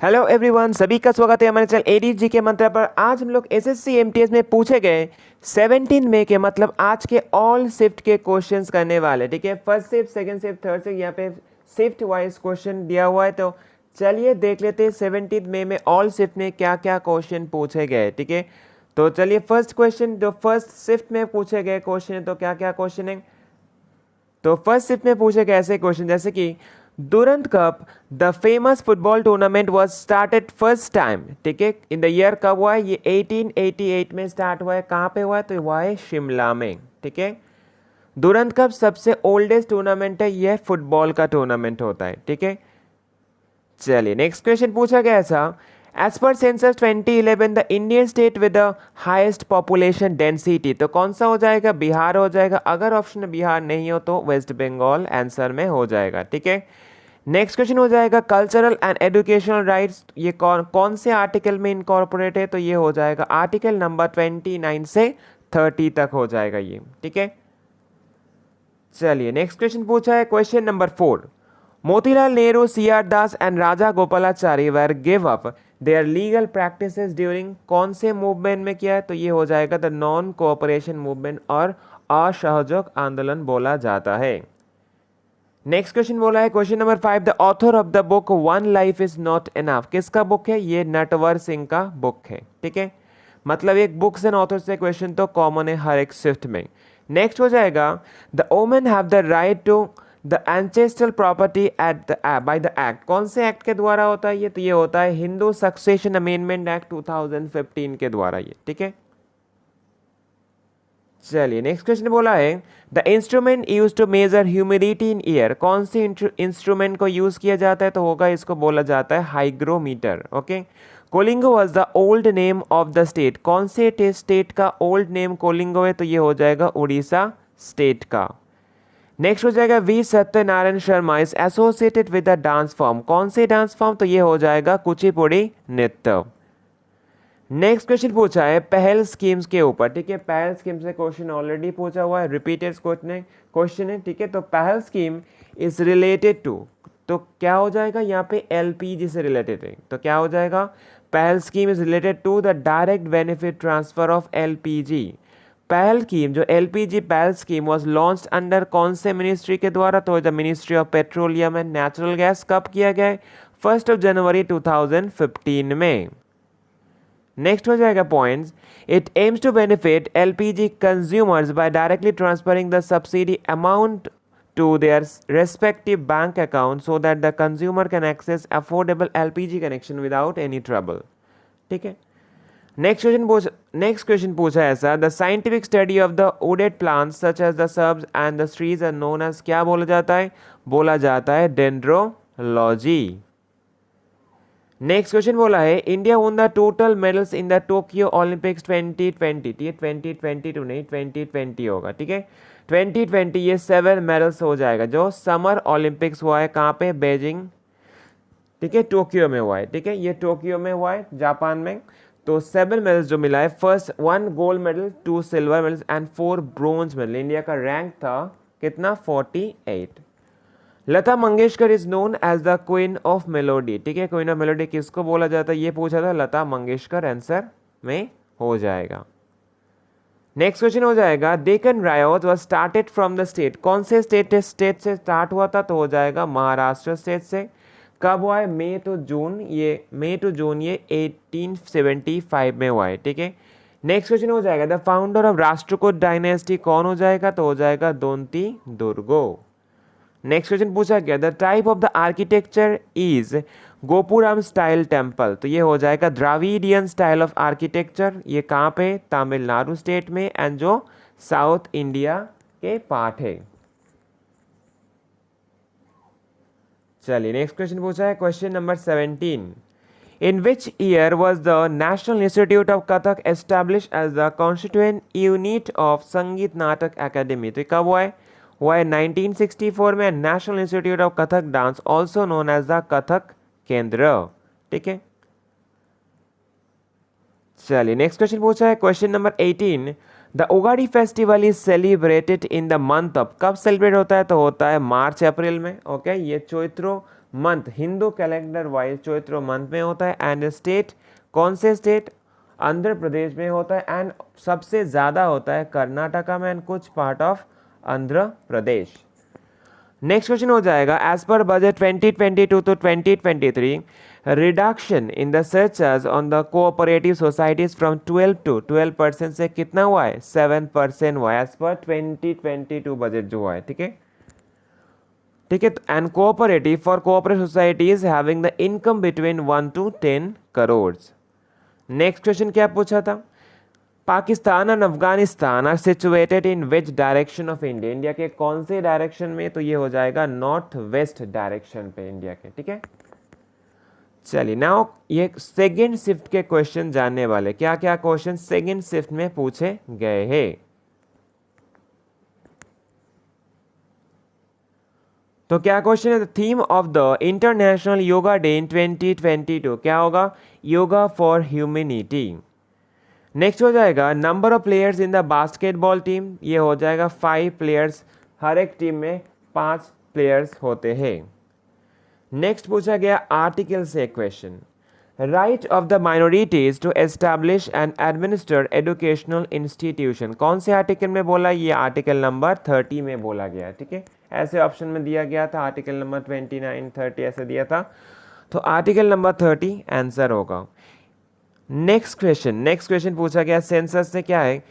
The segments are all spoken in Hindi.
हेलो एवरीवन, सभी का स्वागत है हमारे चैनल एडी जी के मंत्र पर। आज हम लोग एसएससी एमटीएस में पूछे गए 17 मई के मतलब आज के ऑल शिफ्ट के क्वेश्चंस करने वाले। ठीक है, first shift, second shift, third shift, यहाँ पे शिफ्ट वाइज क्वेश्चन दिया हुआ है। तो चलिए देख लेते हैं 17 मई में ऑल शिफ्ट में क्या क्या क्वेश्चन पूछे गए। ठीक है, तो चलिए फर्स्ट क्वेश्चन जो फर्स्ट शिफ्ट में पूछे गए क्वेश्चन है, तो क्या क्या क्वेश्चन है। तो फर्स्ट शिफ्ट में पूछे गए ऐसे क्वेश्चन जैसे कि Durand Cup the famous football tournament was started first time. ठीक है, इन द ईयर कब हुआ है, ये 1888 में स्टार्ट हुआ है। कहाँ पे हुआ है, तो हुआ है शिमला में। ठीक है, दुरंत कप सबसे ओल्डेस्ट टूर्नामेंट है, यह फुटबॉल का टूर्नामेंट होता है। ठीक है, चलिए नेक्स्ट क्वेश्चन पूछा गया था as per census 2011 the Indian state with the highest population density. तो कौन सा हो जाएगा, बिहार हो जाएगा। अगर ऑप्शन बिहार नहीं हो तो वेस्ट बंगाल आंसर में हो जाएगा। ठीक है, नेक्स्ट क्वेश्चन हो जाएगा कल्चरल एंड एजुकेशनल राइट्स, ये कौन से आर्टिकल में इनकॉर्पोरेट है, तो ये हो जाएगा आर्टिकल नंबर 29 से 30 तक हो जाएगा ये। ठीक है, चलिए नेक्स्ट क्वेश्चन पूछा है question number 4 Motilal Nehru, CR Das and Raja Gopalachari were give up their legal practices during कौन से मूवमेंट में किया है, तो ये हो जाएगा द नॉन कोऑपरेशन मूवमेंट और असहयोग आंदोलन बोला जाता है। नेक्स्ट क्वेश्चन बोला है question number 5 the author of the book one life is not enough, किसका बुक है, ये नटवर सिंह का बुक है। ठीक है, मतलब एक बुक्स एंड ऑथर से क्वेश्चन तो कॉमन है हर एक शिफ्ट में। नेक्स्ट हो जाएगा the women have the right to the ancestral property at the by the act, कौन से एक्ट के द्वारा होता है ये, तो ये होता है हिंदू सक्सेशन अमेंडमेंट एक्ट 2015 के द्वारा ये। ठीक है, चलिए नेक्स्ट क्वेश्चन बोला है the instrument use to measure humidity in air, कौन सी इंस्ट्रूमेंट को यूज किया जाता है, तो होगा इसको बोला जाता है hygrometer. Okay, Kalinga was the old name of the state, कौन से स्टेट का ओल्ड नेम कोलिंगो है, तो ये हो जाएगा उड़ीसा स्टेट का। नेक्स्ट हो जाएगा V Satyanarayana Sharma is associated with the dance form, कौन से डांस फॉर्म, तो ये हो जाएगा कुचिपुड़ी नृत्य। नेक्स्ट क्वेश्चन पूछा है पहल स्कीम्स के ऊपर। ठीक है, पहल स्कीम से क्वेश्चन ऑलरेडी पूछा हुआ है, रिपीटेड क्वेश्चन है। ठीक है, तो पहल स्कीम इज रिलेटेड टू, तो क्या हो जाएगा यहाँ पे एलपीजी से रिलेटेड है, तो क्या हो जाएगा Pahal scheme is related to the direct benefit transfer of LPG. Pahal scheme जो LPG Pahal scheme was launched under कौन से मिनिस्ट्री के द्वारा, तो the ministry of petroleum and natural gas. कब किया गया है, 1 जनवरी 2015 में। नेक्स्ट हो जाएगा points it aims to benefit LPG consumers by directly transferring the subsidy amount to their respective bank account so that the consumer can access affordable LPG connection without any trouble. ठीक है, नेक्स्ट क्वेश्चन पूछा है ऐसा the scientific study of the wooded plants such as the shrubs and the trees are known as, क्या बोला जाता है, बोला जाता है डेंड्रोलॉजी। नेक्स्ट क्वेश्चन बोला है India won the total medals in the Tokyo Olympics 2020, ये 2022 नहीं 2020 होगा। ठीक है, 2020 ये 7 मेडल्स हो जाएगा जो समर ओलंपिक्स हुआ है कहाँ पे, बीजिंग। ठीक है, टोक्यो में हुआ है। ठीक है, ये टोक्यो में हुआ है जापान में। तो 7 मेडल्स जो मिला है, first 1 gold medal, 2 silver medals and 4 bronze medal. India का रैंक था कितना, 48। Lata Mangeshkar is known as the queen of melody. ठीक है, क्वीन ऑफ मेलोडी किसको बोला जाता है, ये पूछा था, लता मंगेशकर आंसर में हो जाएगा। नेक्स्ट क्वेश्चन हो जाएगा Deccan riot was started from the state, कौन से स्टेट से स्टार्ट हुआ था, तो हो जाएगा महाराष्ट्र स्टेट से। कब हुआ है, मई टू जून ये 1875 में हुआ है। ठीक है, नेक्स्ट क्वेश्चन हो जाएगा the founder of Rashtrakuta dynasty कौन हो जाएगा, तो हो जाएगा दोंती दुर्गो। नेक्स्ट क्वेश्चन पूछा गया the type of the architecture is gopuram style temple, तो ये हो जाएगा द्राविडियन स्टाइल ऑफ आर्किटेक्चर। ये कहाँ पे, तमिलनाडु स्टेट में एंड जो साउथ इंडिया के पार्ट है। चलिए नेक्स्ट क्वेश्चन पूछा है question number 17 in which year was the national institute of Kathak establish as the constituent unit of Sangeet Natak academy, तो कब हुआ है 1964 में। National institute of Kathak dance also known as the Kathak Kendra. ठीक है, चलिए नेक्स्ट क्वेश्चन पूछा है question number 18 the Ugadi festival is celebrated in the month of, कब सेलिब्रेट होता है, तो होता है मार्च अप्रैल में। ओके, ये Chaitra month Hindu calendar wise Chaitra month में होता है। एंड स्टेट, कौन से स्टेट, आंध्र प्रदेश में होता है। एंड सबसे ज़्यादा होता है कर्नाटका में एंड कुछ part of Andhra Pradesh. Next question हो जाएगा as per budget 2022 to 2023 reduction in the surcharges on the cooperative societies from 12 to 12% से कितना हुआ है, 7% हुआ है एज पर 2022 बजट जो हुआ है। ठीक है, ठीक है। And cooperative for cooperative societies having the income between 1 to 10 crore. Next question क्या पूछा था, Pakistan and Afghanistan are situated in which direction of India, India के कौन से डायरेक्शन में, तो ये हो जाएगा नॉर्थ वेस्ट डायरेक्शन पे इंडिया के। ठीक है, चलिए नाउ ये सेकेंड शिफ्ट के क्वेश्चन जानने वाले, क्या क्या क्वेश्चन सेकेंड शिफ्ट में पूछे गए हैं। तो क्या क्वेश्चन है, the theme of the international yoga day in 2022 क्या होगा, योगा फॉर ह्यूमैनिटी। नेक्स्ट हो जाएगा number of players in the basketball team, ये हो जाएगा 5 प्लेयर्स, हर एक टीम में 5 प्लेयर्स होते हैं। नेक्स्ट पूछा गया आर्टिकल से question, right of the minorities to establish and administer educational institution, कौन से आर्टिकल में बोला, ये आर्टिकल नंबर 30 में बोला गया। ठीक है, ऐसे ऑप्शन में दिया गया था, आर्टिकल नंबर 29, 30 ऐसे दिया था, तो आर्टिकल नंबर 30 आंसर होगा। नेक्स्ट क्वेश्चन पूछा गया सेंसस से क्या है,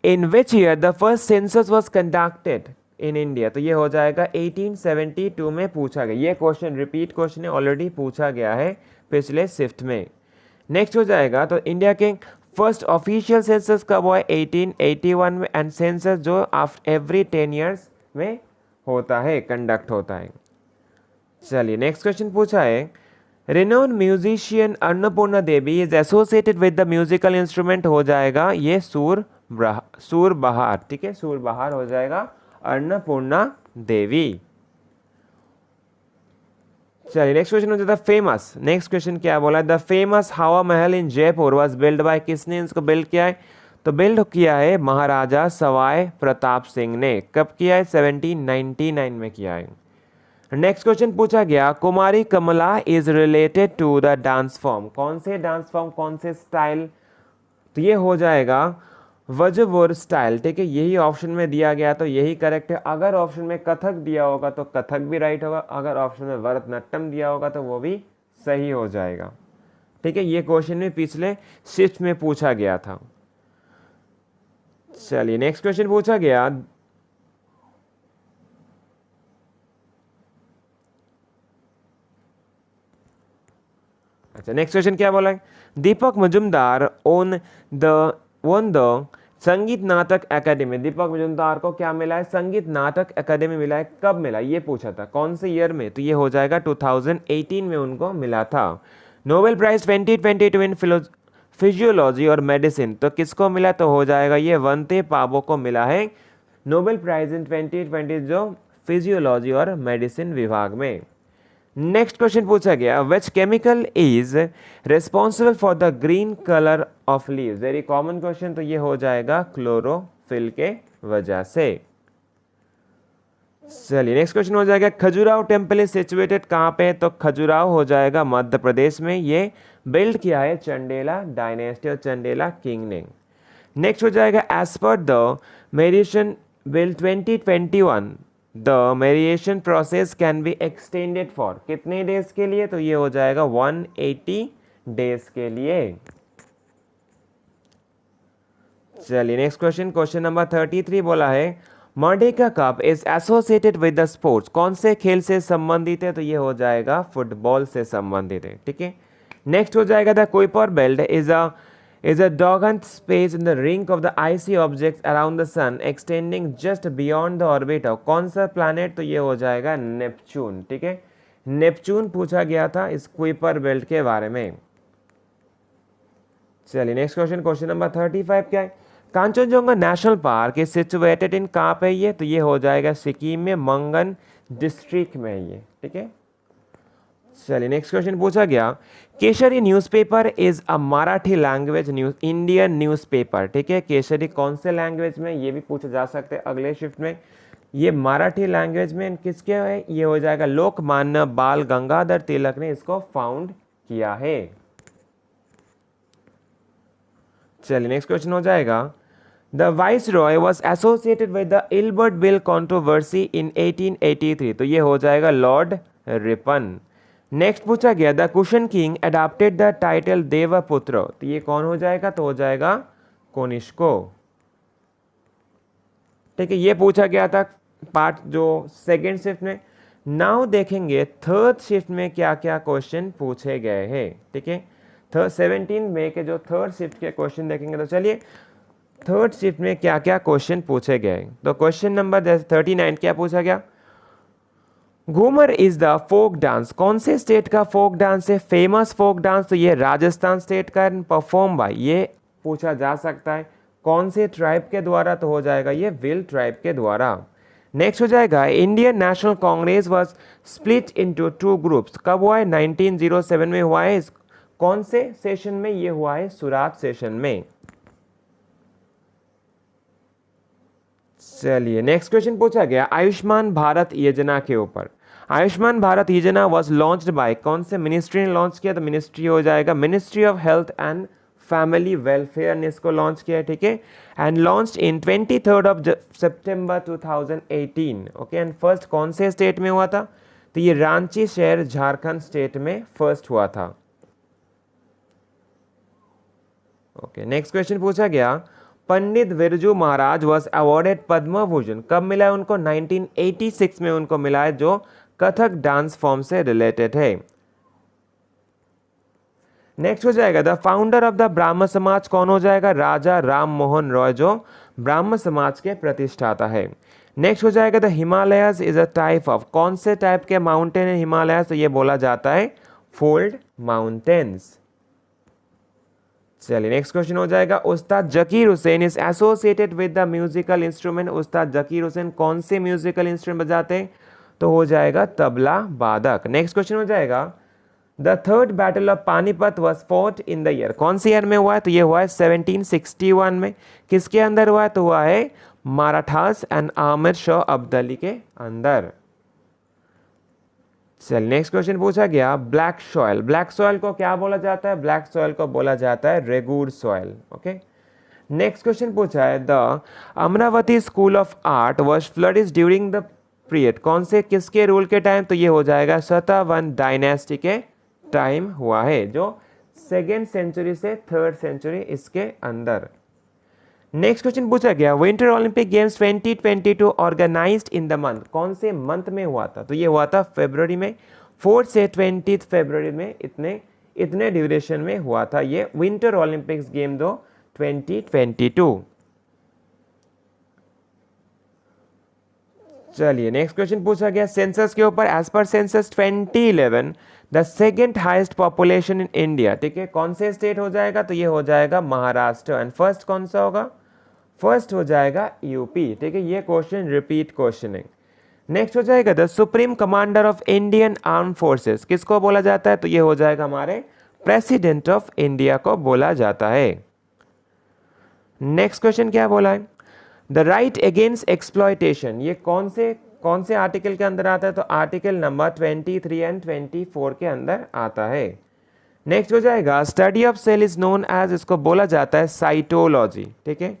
in which year the first census was conducted in India, तो ये हो जाएगा 1872 में पूछा गया। ये क्वेश्चन रिपीट क्वेश्चन है, ऑलरेडी पूछा गया है पिछले शिफ्ट में। नेक्स्ट हो जाएगा तो इंडिया के फर्स्ट ऑफिशियल सेंसस कब हुआ है, 1881 में। एंड सेंसस जो आफ्टर एवरी 10 ईयर्स में होता है, कंडक्ट होता है। चलिए नेक्स्ट क्वेश्चन पूछा है, renowned musician Annapurna Devi is associated with the musical instrument, हो जाएगा ये सूर बहार। ठीक है, सूर बहार हो जाएगा अन्नपूर्णा देवी। चलिए नेक्स्ट क्वेश्चन हो जाता है फेमस, नेक्स्ट क्वेश्चन क्या बोला, द फेमस हवा महल इन जयपुर वाज बिल्ड बाय, किसने इसको बिल्ड किया है, तो बिल्ड किया है महाराजा सवाई प्रताप सिंह ने। कब किया है, 1799 में किया है। नेक्स्ट क्वेश्चन पूछा गया Kumari Kamala is related to the dance form, कौन से डांस फॉर्म, कौन से स्टाइल, तो ये हो जाएगा वज्रवुर स्टाइल। ठीक है, यही ऑप्शन में दिया गया तो यही करेक्ट है। अगर ऑप्शन में कथक दिया होगा तो कथक भी राइट होगा, अगर ऑप्शन में भरतनाट्यम दिया होगा तो वो भी सही हो जाएगा। ठीक है, ये क्वेश्चन भी पिछले शिफ्ट में पूछा गया था। चलिए नेक्स्ट क्वेश्चन पूछा गया, अच्छा नेक्स्ट क्वेश्चन क्या बोला है, दीपक मजुमदार ओन द संगीत नाटक एकेडमी, दीपक मजुमदार को क्या मिला है, संगीत नाटक एकेडमी मिला है। कब मिला, ये पूछा था, कौन से ईयर में, तो ये हो जाएगा 2018 में उनको मिला था। नोबेल प्राइज 2022 इन फिजियोलॉजी और मेडिसिन, तो किसको मिला, तो हो जाएगा ये वंते पाबो को मिला है नोबेल प्राइज इन 2020 जो फिजियोलॉजी और मेडिसिन विभाग में। नेक्स्ट क्वेश्चन पूछा गया which chemical is responsible for the green colour of leaves, very common question, तो ये हो जाएगा क्लोरोफिल के वजह से। चलिए नेक्स्ट क्वेश्चन हो जाएगा खजुराहो टेम्पल इज सिचुएटेड कहाँ पे, तो खजुराहो हो जाएगा मध्य प्रदेश में, ये बिल्ड किया है चंडेला डायनेस्टी और चंडेला किंग ने। नेक्स्ट हो जाएगा as per the mediation bill 2021 the mediation process can be extended for, कितने डेज के लिए, तो ये हो जाएगा 180 डेज के लिए। चलिए नेक्स्ट क्वेश्चन नंबर 33 बोला है Merdeka cup is associated with the sports, कौन से खेल से संबंधित है, तो ये हो जाएगा फुटबॉल से संबंधित है। ठीक है, नेक्स्ट हो जाएगा the Kuiper belt is a dogged space in the ring of the icy objects around the sun extending just beyond the orbit of, कौन सा प्लैनेट, तो ये हो जाएगा नेपच्यून। ठीक है, नेपच्यून पूछा गया था इस कुइपर बेल्ट के बारे में। चलिए नेक्स्ट क्वेश्चन नंबर 35 क्या है, Kanchenjunga national park is situated in कहाँ पे ये, तो ये हो जाएगा सिक्किम में मंगन डिस्ट्रिक्ट में ये। ठीक है, चलिए नेक्स्ट क्वेश्चन पूछा गया Kesari newspaper is a Marathi language news Indian newspaper. ठीक है, केसरी कौन से लैंग्वेज में, ये भी पूछा जा सकते हैं अगले शिफ्ट में। ये मराठी लैंग्वेज में किसके है, ये हो जाएगा लोकमान्य बाल गंगाधर तिलक ने इसको फाउंड किया है। चलिए नेक्स्ट क्वेश्चन हो जाएगा, the viceroy was associated with the Ilbert bill controversy in 1883, तो ये हो जाएगा लॉर्ड रिपन। नेक्स्ट पूछा गया, the Kushan king adopted the title Devaputra, तो ये कौन हो जाएगा, तो हो जाएगा कोनिष्को। ठीक है, ये पूछा गया था पार्ट जो सेकेंड शिफ्ट में। नाउ देखेंगे थर्ड शिफ्ट में क्या क्या क्वेश्चन पूछे गए हैं। ठीक है, 17 मई के जो थर्ड शिफ्ट के क्वेश्चन देखेंगे। तो चलिए थर्ड शिफ्ट में क्या क्या क्वेश्चन पूछे गए। तो क्वेश्चन नंबर 39 क्या पूछा गया, Ghoomar is the folk dance, कौन से स्टेट का फोक डांस है, फेमस फोक डांस, तो ये राजस्थान स्टेट का, परफॉर्म बाय, ये पूछा जा सकता है कौन से ट्राइब के द्वारा, तो हो जाएगा ये विल ट्राइब के द्वारा। नेक्स्ट हो जाएगा, Indian national Congress was split into 2 groups, कब हुआ है, 1907 में हुआ है। कौन से सेशन में ये हुआ है, सुराट सेशन में। चलिए नेक्स्ट क्वेश्चन पूछा गया, आयुष्मान भारत योजना के ऊपर। आयुष्मान भारत योजना वाज लॉन्च्ड बाय, कौन से मिनिस्ट्री ने लॉन्च किया, तो मिनिस्ट्री हो जाएगा ministry of health and family welfare ने इसको लॉन्च किया है। ठीक है, and launched in 23 September 2018। Okay, and first कौन से स्टेट में हुआ था, तो ये रांची शहर झारखंड स्टेट में फर्स्ट हुआ था। ओके, नेक्स्ट क्वेश्चन पूछा गया, पंडित बिरजू महाराज वॉज अवॉर्डेड पद्म भूषण, कब मिला है उनको, 1986 में उनको मिला है, जो कथक डांस फॉर्म से रिलेटेड है। नेक्स्ट हो जाएगा, द फाउंडर ऑफ द ब्राह्म समाज कौन हो जाएगा, राजा राम मोहन रॉय, जो ब्राह्म समाज के प्रतिष्ठाता है। नेक्स्ट हो जाएगा, the Himalayas is a type of, कौन से टाइप के माउंटेन है हिमालयस, तो ये बोला जाता है फोल्ड माउंटेन्स। चलिए नेक्स्ट क्वेश्चन हो जाएगा, उस्ताद Zakir Hussain is associated with the musical instrument, उस्ताद जकीर हुसैन कौन से म्यूजिकल इंस्ट्रूमेंट बजाते हैं, तो हो जाएगा तबला वादक। नेक्स्ट क्वेश्चन हो जाएगा, the third battle of Panipat was fought in the year, कौन से ईयर में हुआ है, तो ये हुआ है 1761 में। किसके अंदर हुआ है, तो हुआ है मराठास एंड आमिर शाह अब्दाली के अंदर। चलिए नेक्स्ट क्वेश्चन पूछा गया, ब्लैक सॉइल, ब्लैक सॉइल को क्या बोला जाता है, ब्लैक सॉइल को बोला जाता है regur soil. Okay, next question पूछा है, the Amravati school of art was flourish during the period, कौन से किसके रूल के टाइम, तो ये हो जाएगा सातवाहन डायनेस्टी के टाइम हुआ है, जो 2nd सेंचुरी से 3rd सेंचुरी इसके अंदर। नेक्स्ट क्वेश्चन पूछा गया, Winter Olympic Games 2022 organised in the month, कौन से मंथ में हुआ था, तो ये हुआ था फरवरी में, 4 से 20 फरवरी में, इतने ड्यूरेशन में हुआ था ये विंटर ओलंपिक्स गेम 2022। चलिए नेक्स्ट क्वेश्चन पूछा गया सेंसस के ऊपर, as per census 2011 the second highest population in India. ठीक है, कौन से स्टेट हो जाएगा, तो ये हो जाएगा महाराष्ट्र, एंड फर्स्ट कौन सा होगा, फर्स्ट हो जाएगा यूपी। ठीक है, ये क्वेश्चन रिपीट क्वेश्चन है। नेक्स्ट हो जाएगा, the supreme commander of Indian arm forces किसको बोला जाता है, तो ये हो जाएगा हमारे प्रेसिडेंट ऑफ इंडिया को बोला जाता है। नेक्स्ट क्वेश्चन क्या बोला है, द राइट अगेंस्ट एक्सप्लॉयटेशन, ये कौन से आर्टिकल के अंदर आता है, तो आर्टिकल नंबर 23 एंड 24 के अंदर आता है। नेक्स्ट हो जाएगा, study of cell is known as, इसको बोला जाता है साइटोलॉजी। ठीक है,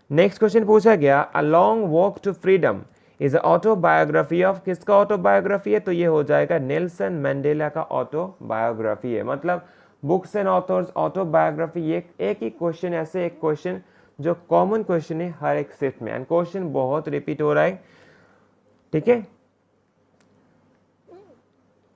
नेक्स्ट क्वेश्चन पूछा गया, a long walk to freedom is autobiography of, किसका ऑटोबायोग्राफी है, तो ये हो जाएगा नेल्सन मंडेला का ऑटोबायोग्राफी है। मतलब बुक्स एंड ऑथर्स ऑटोबायोग्राफी, ये एक ही क्वेश्चन, ऐसे एक क्वेश्चन जो कॉमन क्वेश्चन है हर एक शिफ्ट में, एंड क्वेश्चन बहुत रिपीट हो रहा है। ठीक है,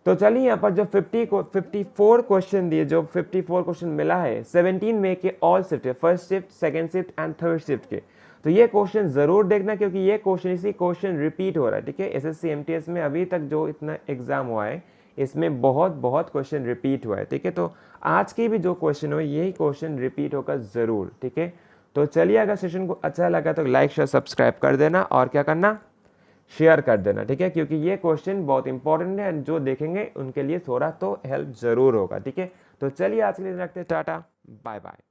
तो चलिए यहाँ पर जो 54 क्वेश्चन दिए, जो 54 क्वेश्चन मिला है 17 मई के ऑल शिफ्ट है, first shift, second shift and third shift के, तो ये क्वेश्चन जरूर देखना, क्योंकि ये क्वेश्चन रिपीट हो रहा है। ठीक है, एसएससी एमटीएस में अभी तक जो इतना एग्जाम हुआ है, इसमें बहुत क्वेश्चन रिपीट हुआ है। ठीक है, तो आज की भी जो क्वेश्चन हो, यही क्वेश्चन रिपीट होगा जरूर। ठीक है, तो चलिए अगर सेशन को अच्छा लगा तो लाइक शेयर सब्सक्राइब कर देना, और क्या करना, शेयर कर देना। ठीक है, क्योंकि ये क्वेश्चन बहुत इंपॉर्टेंट है, एंड जो देखेंगे उनके लिए थोड़ा तो हेल्प जरूर होगा। ठीक है, तो चलिए आज के लिए रखते हैं, टाटा बाय बाय।